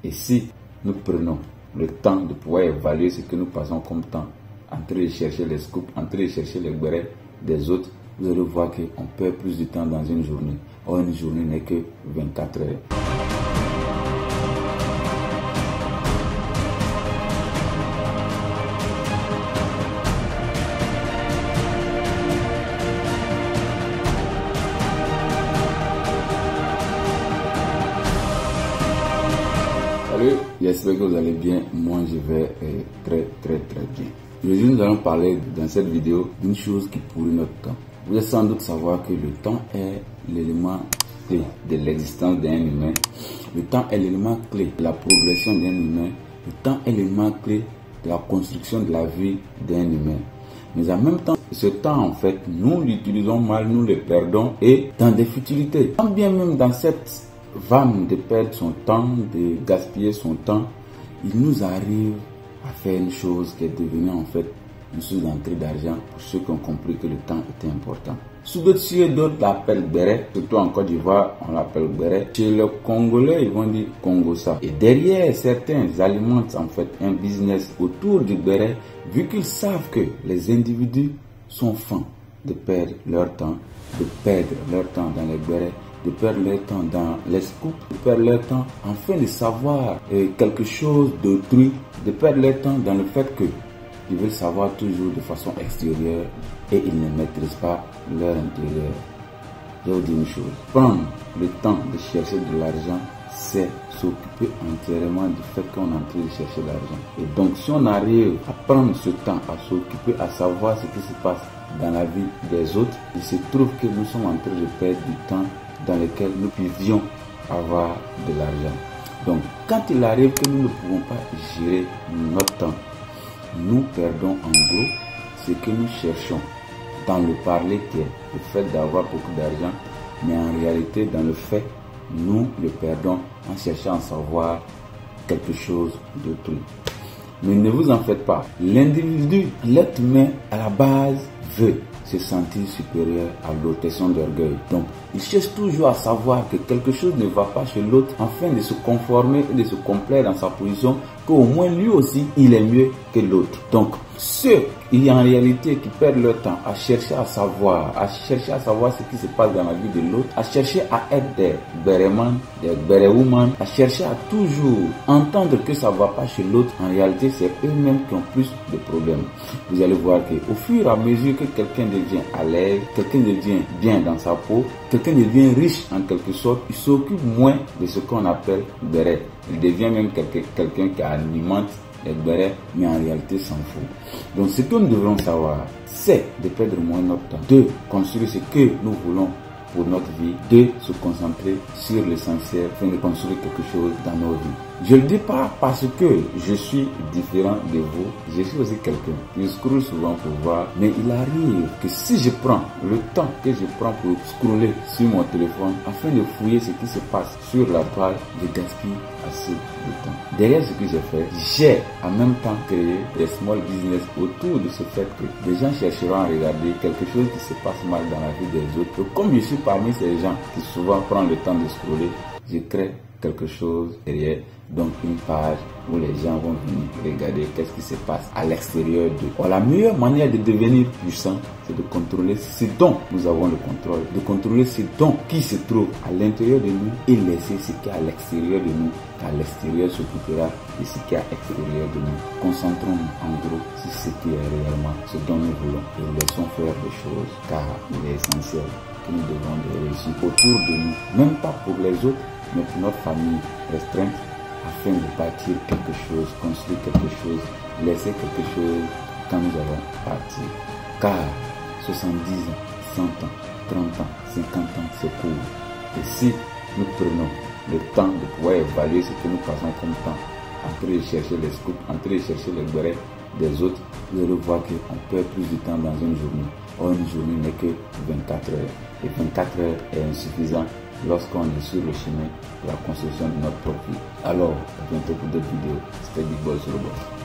Et si nous prenons le temps de pouvoir évaluer ce que nous passons comme temps en train de chercher les scoops, en train de chercher les bérets des autres, vous allez voir qu'on perd plus de temps dans une journée. Or, une journée n'est que 24 heures. Salut, j'espère que vous allez bien. Moi, je vais très bien. Aujourd'hui, nous allons parler dans cette vidéo d'une chose qui pourrit notre temps. Vous allez sans doute savoir que le temps est l'élément clé de l'existence d'un humain. Le temps est l'élément clé de la progression d'un humain. Le temps est l'élément clé de la construction de la vie d'un humain. Mais en même temps, ce temps, en fait, nous l'utilisons mal, nous le perdons et dans des futilités. Tant bien même dans cette vanne de perdre son temps, de gaspiller son temps, il nous arrive à faire une chose qui est devenue en fait une sous-entrée d'argent pour ceux qui ont compris que le temps était important. Sous d'autres cieux, d'autres l'appellent béret, surtout en Côte d'Ivoire, on l'appelle béret. Chez les Congolais, ils vont dire Congossa. Et derrière, certains alimentent en fait un business autour du béret, vu qu'ils savent que les individus sont fins de perdre leur temps, dans les bérets, de perdre leur temps dans les scoops, de perdre leur temps afin de savoir quelque chose d'autrui, de perdre leur temps dans le fait que ils veulent savoir toujours de façon extérieure et ils ne maîtrisent pas leur intérieur. Je vais vous dire une chose, prendre le temps de chercher de l'argent, c'est s'occuper entièrement du fait qu'on est en train de chercher l'argent. Et donc si on arrive à prendre ce temps, à s'occuper, à savoir ce qui se passe dans la vie des autres, il se trouve que nous sommes en train de perdre du temps dans lequel nous pouvions avoir de l'argent. Donc, quand il arrive que nous ne pouvons pas gérer notre temps, nous perdons en gros ce que nous cherchons dans le parler qui est le fait d'avoir beaucoup d'argent, mais en réalité, dans le fait, nous le perdons en cherchant à savoir quelque chose d'autrui. Mais ne vous en faites pas. L'individu, l'être humain, à la base, veut se sentir supérieur à l'autre, question d'orgueil. Donc, il cherche toujours à savoir que quelque chose ne va pas chez l'autre afin de se conformer et de se complaire dans sa position, qu'au moins lui aussi, il est mieux que l'autre. Donc, ceux qui en réalité qui perdent leur temps à chercher à savoir ce qui se passe dans la vie de l'autre, à chercher à être des béréman, des béréwoman, à chercher à toujours entendre que ça ne va pas chez l'autre, en réalité, c'est eux-mêmes qui ont plus de problèmes. Vous allez voir qu'au fur et à mesure que quelqu'un devient à l'aise, quelqu'un devient bien dans sa peau, quelqu'un devient riche en quelque sorte, il s'occupe moins de ce qu'on appelle béret. Il devient même quelqu'un qui alimente les bérets, mais en réalité s'en fout. Donc ce que nous devons savoir, c'est de perdre moins notre temps, de construire ce que nous voulons pour notre vie, de se concentrer sur l'essentiel afin de construire quelque chose dans nos vies. Je ne le dis pas parce que je suis différent de vous, je suis aussi quelqu'un qui scrolle souvent pour voir, mais il arrive que si je prends le temps que je prends pour scroller sur mon téléphone afin de fouiller ce qui se passe sur la toile, je gaspille assez de temps. Derrière ce que j'ai fait, j'ai en même temps créé des small business autour de ce fait que les gens chercheront à regarder quelque chose qui se passe mal dans la vie des autres. Et comme je suis parmi ces gens qui souvent prennent le temps de scroller, je crée quelque chose derrière, donc une page où les gens vont venir regarder qu'est-ce qui se passe à l'extérieur d'eux. Or, la meilleure manière de devenir puissant, c'est de contrôler ce dont nous avons le contrôle, de contrôler ce dont qui se trouve à l'intérieur de nous et laisser ce qui est à l'extérieur de nous, car l'extérieur s'occupera de ce qui est à l'extérieur de nous. Concentrons-nous en gros sur ce qui est réellement ce dont nous voulons et laissons faire les choses, car il est essentiel que nous devons réussir autour de nous, même pas pour les autres, mais pour notre famille restreinte, afin de bâtir quelque chose, construire quelque chose, laisser quelque chose quand nous allons partir. Car 70 ans, 100 ans, 30 ans, 50 ans, c'est court. Et si nous prenons le temps de pouvoir évaluer ce que nous passons comme temps, en train de chercher les scoops, en train de chercher les bérets des autres, vous allez voir qu'on perd plus de temps dans une journée. Or, une journée n'est que 24 heures. Et 24 heures est insuffisant lorsqu'on est sur le chemin de la construction de notre propre vie. Alors, à bientôt pour d'autres vidéos. C'était Big Boy sur le boss.